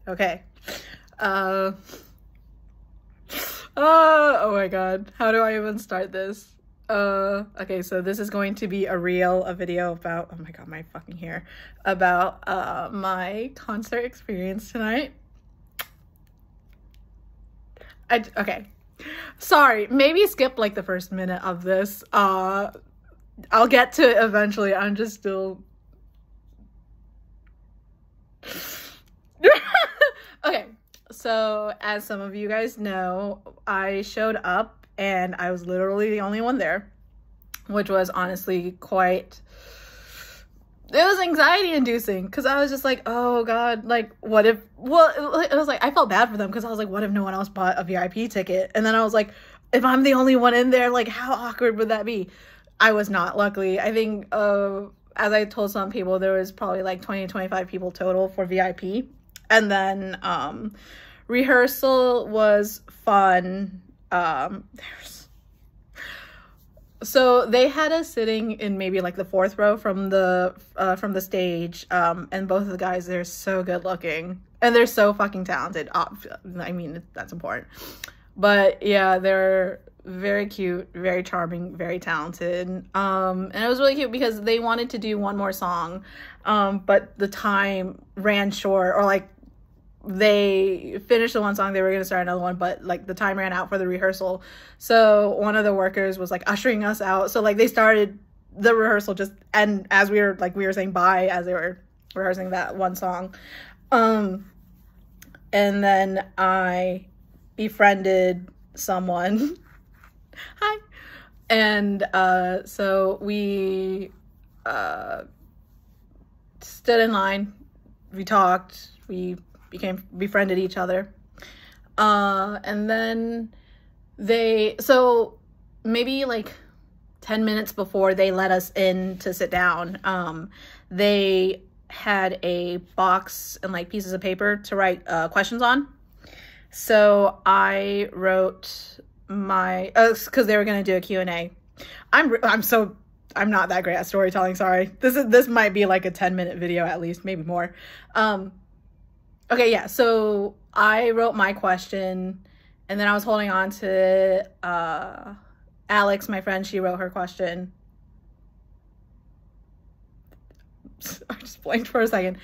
Okay. Oh my god. How do I even start this? Okay, so this is going to be a video about, oh my god, my fucking hair, about my concert experience tonight. Okay. Sorry, maybe skip like the first minute of this. I'll get to it eventually. I'm just still okay. So as some of you guys know, I showed up and I was literally the only one there, which was honestly quite, it was anxiety inducing because I was just like, oh god, like what if, well, it was like I felt bad for them because I was like, what if no one else bought a VIP ticket? And then I was like, if I'm the only one in there, like how awkward would that be? I was not, luckily. I think as I told some people, there was probably like 20 to 25 people total for VIP. And then rehearsal was fun. So they had us sitting in maybe like the 4th row from the stage, and both of the guys, they're so good looking and they're so fucking talented. I mean, that's important, but yeah, they're very cute, very charming, very talented. And it was really cute because they wanted to do one more song, but the time ran short, or like they finished the one song, they were going to start another one, but like the time ran out for the rehearsal. So one of the workers was like ushering us out. So like they started the rehearsal just, and as we were saying bye as they were rehearsing that one song. And then I befriended someone. Hi. And so we stood in line, we talked, we befriended each other, and then so maybe like 10 minutes before they let us in to sit down, they had a box and like pieces of paper to write questions on. So I wrote my, because they were going to do a Q&A. I'm not that great at storytelling, sorry. This might be like a 10-minute video at least, maybe more. Okay, yeah, so I wrote my question, and then I was holding on to Alex, my friend. She wrote her question. I just blanked for a second.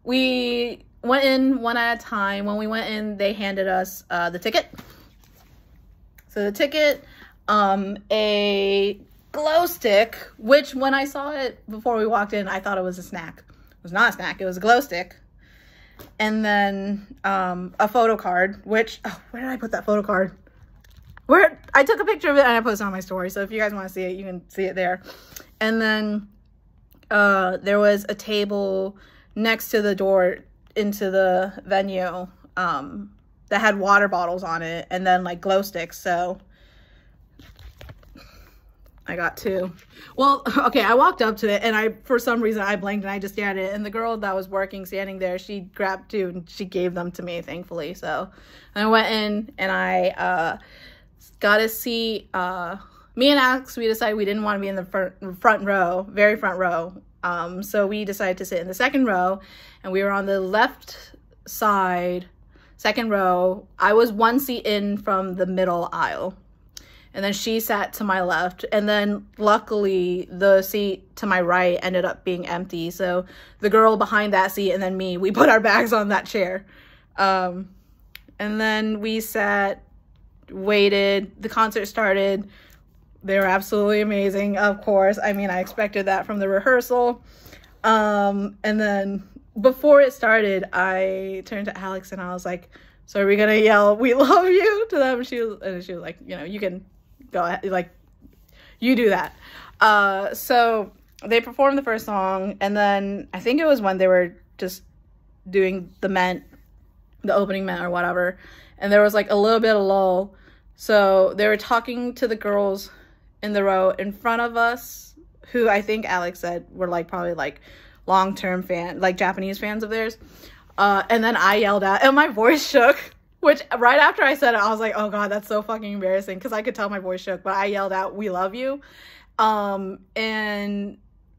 We went in one at a time. When we went in, they handed us the ticket. So the ticket, a glow stick, which when I saw it before we walked in, I thought it was a snack. It was not a snack, it was a glow stick. And then a photo card, which, oh, where did I put that photo card? Where I took a picture of it and I posted it on my story. So if you guys want to see it, you can see it there. And then there was a table next to the door into the venue that had water bottles on it, and then like glow sticks. So I got 2. Well, okay, I walked up to it and for some reason I blanked and I just stared at it, and the girl that was working standing there, she grabbed 2 and she gave them to me, thankfully. So I went in and I got a seat. Me and Alex, we decided we didn't want to be in the front row, very front row. So we decided to sit in the 2nd row, and we were on the left side, 2nd row. I was 1 seat in from the middle aisle. And then she sat to my left. And then luckily the seat to my right ended up being empty. So the girl behind that seat and then me, we put our bags on that chair. And then we sat, waited, the concert started. They were absolutely amazing, of course. I mean, I expected that from the rehearsal. And then before it started, I turned to Alex and I was like, so are we gonna yell, "We love you" to them? She was like, you know, you can go ahead, like, you do that. So they performed the first song, and then I think it was when they were just doing the opening ment or whatever, and there was like a little bit of lull. So they were talking to the girls in the row in front of us, who I think Alex said were like probably like long-term fan, like Japanese fans of theirs. And then I yelled out, and my voice shook. Which, right after I said it, I was like, oh god, that's so fucking embarrassing, because I could tell my voice shook, but I yelled out, "We love you." And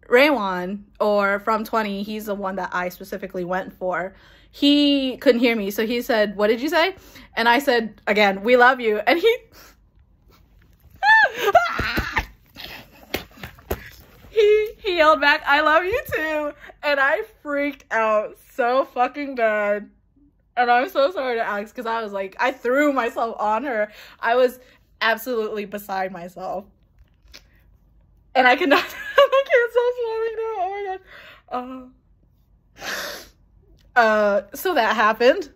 Raewon, or from 20, he's the one that I specifically went for. He couldn't hear me, so he said, "What did you say?" And I said, again, "We love you." And he he yelled back, "I love you too." And I freaked out so fucking bad. And I'm so sorry to Alex, because I was like, I threw myself on her. I was absolutely beside myself. And I cannot, I can't stop laughing now. Oh my god. So that happened.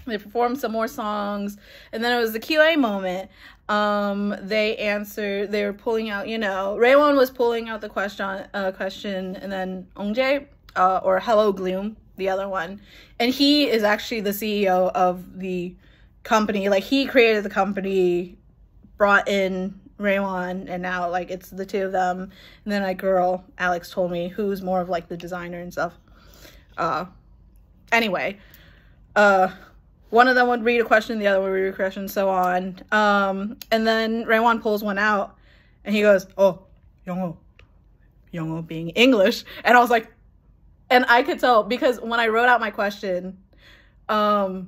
They performed some more songs, and then it was the Q&A moment. They answered, they were pulling out, you know, Raewon was pulling out the question, and then Ongjae, or Hello Gloom, the other one. And he is actually the CEO of the company. Like, he created the company, brought in Raewon, and now, like, it's the two of them. And then a girl, Alex told me, who's more of, like, the designer and stuff. Anyway, one of them would read a question, the other would read a question, so on. And then Raewon pulls one out, and he goes, "Oh, Youngho." Youngho being English. And I was like, and I could tell, because when I wrote out my question, I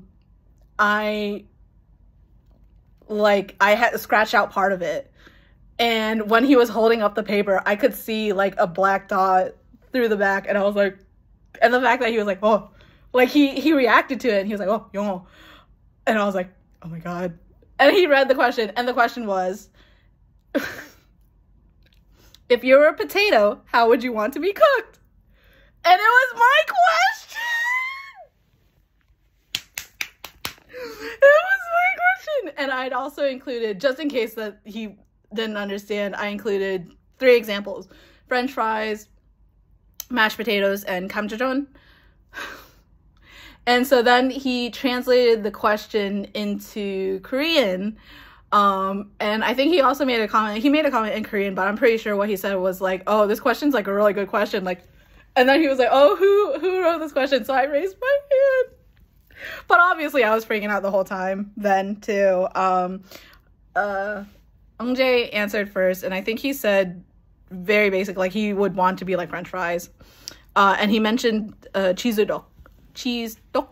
had to scratch out part of it. And when he was holding up the paper, I could see, like, a black dot through the back, and I was like, and the fact that he was like, "Oh," like, he reacted to it, and he was like, "Oh, Youngho." And I was like, oh my god. And he read the question, and the question was, if you were a potato, how would you want to be cooked? And it was my question! It was my question! And I'd also included, just in case that he didn't understand, I included 3 examples. French fries, mashed potatoes, and kamchajon. And so then he translated the question into Korean. And I think he also made a comment. He made a comment in Korean, but I'm pretty sure what he said was like, "Oh, this question's like a really good question." Like, and then he was like, "Oh, who wrote this question?" So I raised my hand. But obviously I was freaking out the whole time then too. Ongjae answered first, and I think he said very basic, like he would want to be like French fries. And he mentioned cheese dog.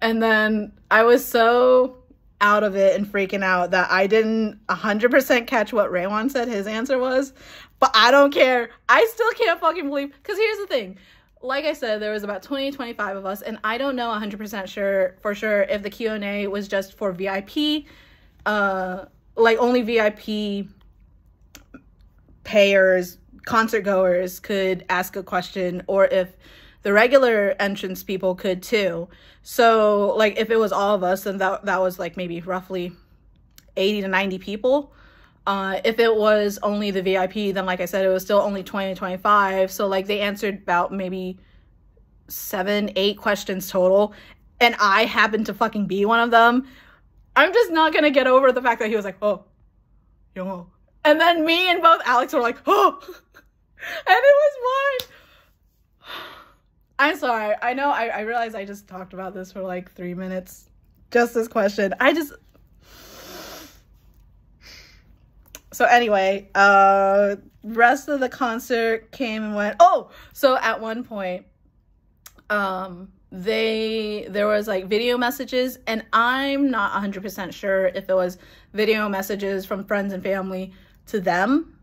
And then I was so out of it and freaking out that I didn't 100% catch what Raewon said his answer was. But I don't care. I still can't fucking believe, because here's the thing. Like I said, there was about 25 of us, and I don't know 100% for sure if the Q&A was just for VIP, like only VIP payers, concert goers could ask a question, or if the regular entrance people could too. So like if it was all of us, then that was like maybe roughly 80 to 90 people. If it was only the VIP, then like I said, it was still only 25. So like they answered about maybe 7-8 questions total, and I happened to fucking be one of them. I'm just not gonna get over the fact that he was like, "Oh, Youngho." And then me and both Alex were like, "Oh," and it was mine. I'm sorry. I know I realize I just talked about this for like 3 minutes. Just this question. So anyway, rest of the concert came and went. Oh, so at one point, there was like video messages, and I'm not 100% sure if it was video messages from friends and family to them,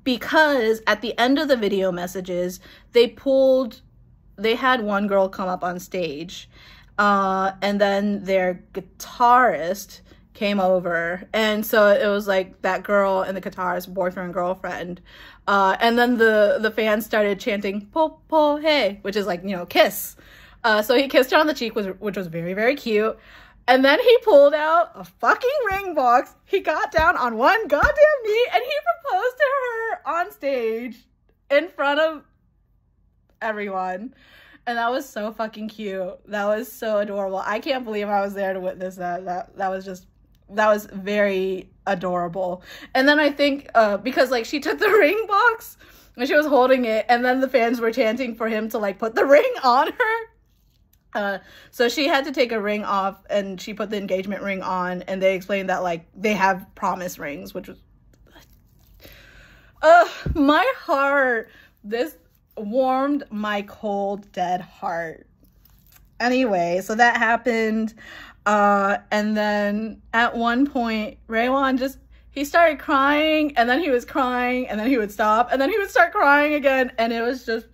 because at the end of the video messages, they had one girl come up on stage, and then their guitarist came over, and so it was like that girl and the guitarist, boyfriend, girlfriend, and then the fans started chanting "po po hey," which is like, you know, kiss. So he kissed her on the cheek, which was very, very cute. And then he pulled out a fucking ring box. He got down on one goddamn knee, and he proposed to her on stage in front of everyone. And that was so fucking cute. That was so adorable. I can't believe I was there to witness that. That was very adorable. And then I think, because like she took the ring box and she was holding it, and then the fans were chanting for him to like put the ring on her. So she had to take a ring off, and she put the engagement ring on, and they explained that like they have promise rings, which was, My heart, this warmed my cold, dead heart. Anyway, so that happened. And then at one point, Raewon he started crying, and then he was crying, and then he would stop, and then he would start crying again, and it was just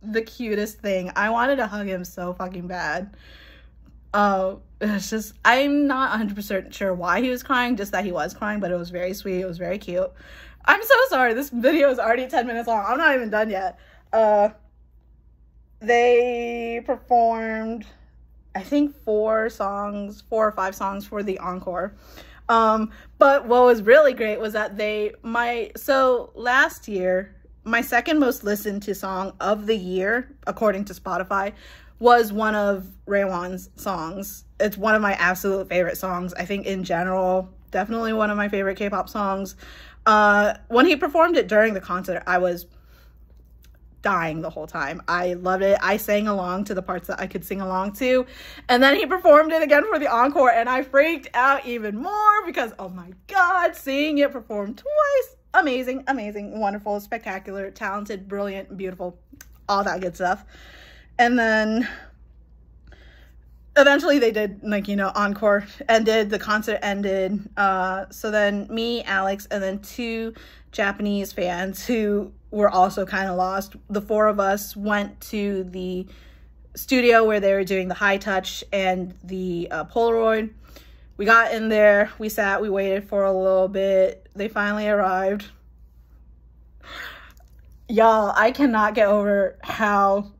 the cutest thing. I wanted to hug him so fucking bad. It's just, I'm not 100% sure why he was crying, just that he was crying, but it was very sweet. It was very cute. I'm so sorry. This video is already 10 minutes long. I'm not even done yet. They performed, I think 4 or 5 songs for the encore. But what was really great was that so last year, my second most listened to song of the year, according to Spotify, was one of Raewon's songs. It's one of my absolute favorite songs. I think in general, definitely one of my favorite K-pop songs. When he performed it during the concert, I was dying the whole time. I loved it. I sang along to the parts that I could sing along to. And then he performed it again for the encore, and I freaked out even more because, oh my God, seeing it performed twice. Amazing, amazing, wonderful, spectacular, talented, brilliant, beautiful, all that good stuff. And then eventually they did, like, you know, encore ended, the concert ended. So then me, Alex, and then 2 Japanese fans who were also kind of lost. The 4 of us went to the studio where they were doing the high touch and the Polaroid. We got in there, we sat, we waited for a little bit. They finally arrived. Y'all, I cannot get over how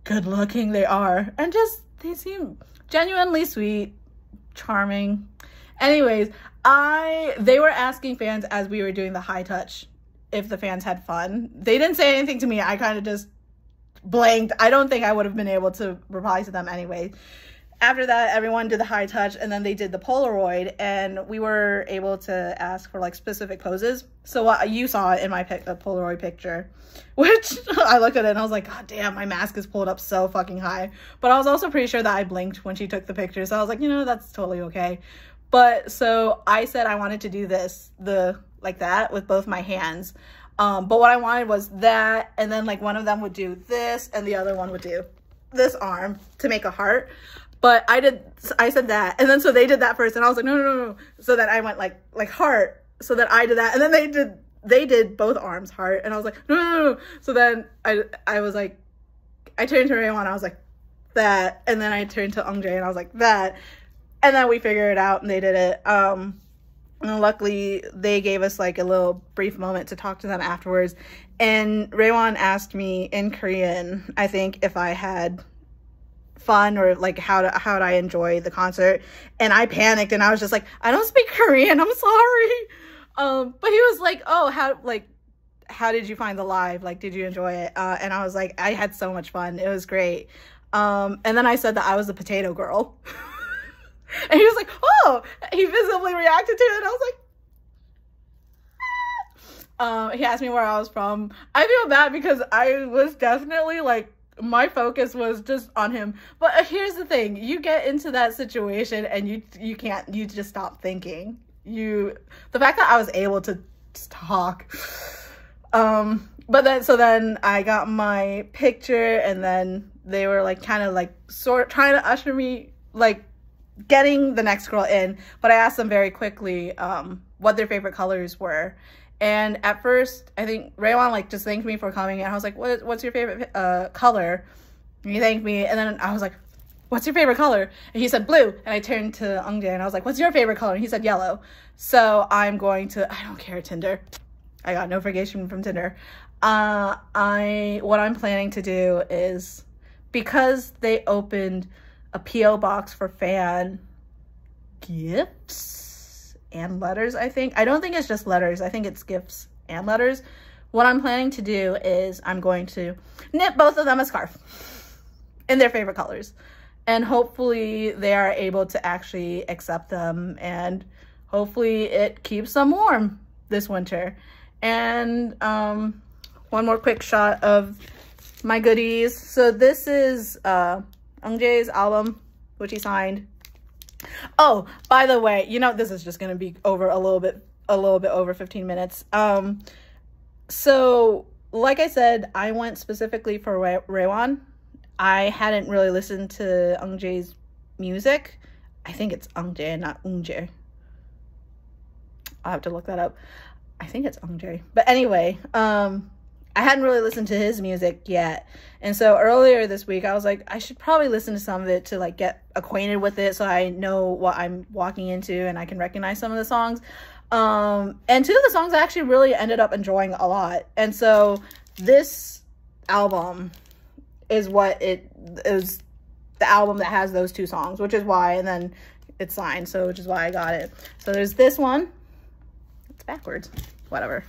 good looking they are. And just, they seem genuinely sweet, charming. Anyways, they were asking fans as we were doing the high touch if the fans had fun. They didn't say anything to me. I kind of just blanked. I don't think I would have been able to reply to them anyway. After that, everyone did the high touch, and then they did the Polaroid, and we were able to ask for like specific poses. So what you saw it in my Polaroid picture, which I looked at it and I was like, God damn, my mask is pulled up so fucking high. But I was also pretty sure that I blinked when she took the picture. So I was like, you know, that's totally okay. But so I said I wanted to do this, like that with both my hands. But what I wanted was that, and then like one of them would do this and the other one would do this arm to make a heart. But I said that, and then so they did that first, and I was like, no. So then I went like heart, so that I did that, and then they did both arms heart, and I was like, no. So then I was like, I turned to Raewon, I was like, that, and then I turned to Eunjae, and I was like, that, and then we figured it out, and they did it. And luckily, they gave us like a little brief moment to talk to them afterwards, and Raewon asked me in Korean, I think, if I had fun or like how did I enjoy the concert, and I panicked and I was just like, I don't speak Korean, I'm sorry. But he was like, oh, how did you find the live, like did you enjoy it? And I was like, I had so much fun, it was great. And then I said that I was the potato girl. And he was like, oh, he visibly reacted to it, and I was like, he asked me where I was from. I feel bad because I was definitely like, my focus was just on him. But here's the thing, you get into that situation and you just stop thinking. The fact that I was able to talk, but then I got my picture, and then they were like kind of like trying to usher me, like getting the next girl in, but I asked them very quickly what their favorite colors were. And at first, I think Raewon like just thanked me for coming, and I was like, what's your favorite color? And he thanked me, and then I was like, what's your favorite color? And he said blue, and I turned to Eunjae and I was like, what's your favorite color? And he said yellow. So I don't care, Tinder. I got notification from Tinder. What I'm planning to do is, because they opened a P.O. box for fan gifts and letters, I think. I don't think it's just letters. I think it's gifts and letters. What I'm planning to do is I'm going to knit both of them a scarf in their favorite colors. And hopefully they are able to actually accept them, and hopefully it keeps them warm this winter. And one more quick shot of my goodies. So this is Eunjae's album, which he signed. Oh, by the way, you know, this is just gonna be over a little bit over 15 minutes. So, like I said, I went specifically for Raewon. I hadn't really listened to Eunjae's music. I think it's Eunjae, not Eunjae. I'll have to look that up. I think it's Eunjae. But anyway, I hadn't really listened to his music yet. And so earlier this week, I was like, I should probably listen to some of it to like get acquainted with it so I know what I'm walking into and I can recognize some of the songs. And two of the songs I actually really ended up enjoying a lot. And so this album is what it is, the album that has those two songs, which is why, and then it's signed, so which is why I got it. So there's this one. It's backwards. Whatever.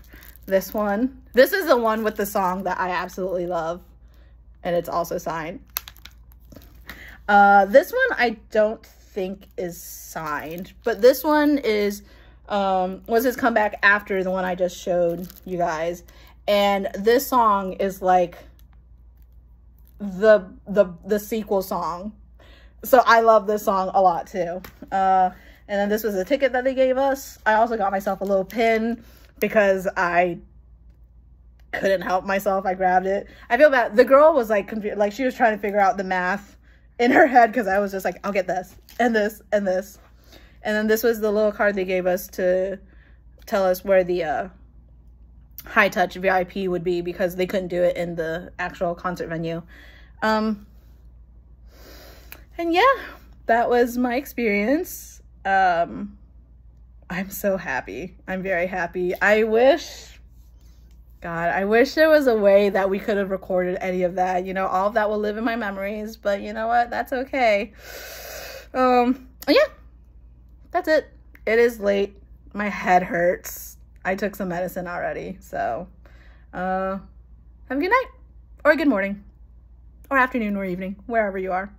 This one. This is the one with the song that I absolutely love. And it's also signed. This one I don't think is signed. But this one is was his comeback after the one I just showed you guys. And this song is like the sequel song. So I love this song a lot too. And then this was a ticket that they gave us. I also got myself a little pin because I couldn't help myself. I grabbed it. I feel bad. The girl was like confused. Like she was trying to figure out the math in her head because I was just like, I'll get this and this and this. And then this was the little card they gave us to tell us where the high touch VIP would be because they couldn't do it in the actual concert venue. And yeah, that was my experience. I'm so happy. I'm very happy. I wish there was a way that we could have recorded any of that. You know, all of that will live in my memories, but you know what? That's okay. Yeah, that's it. It is late. My head hurts. I took some medicine already. So, have a good night or a good morning or afternoon or evening, wherever you are.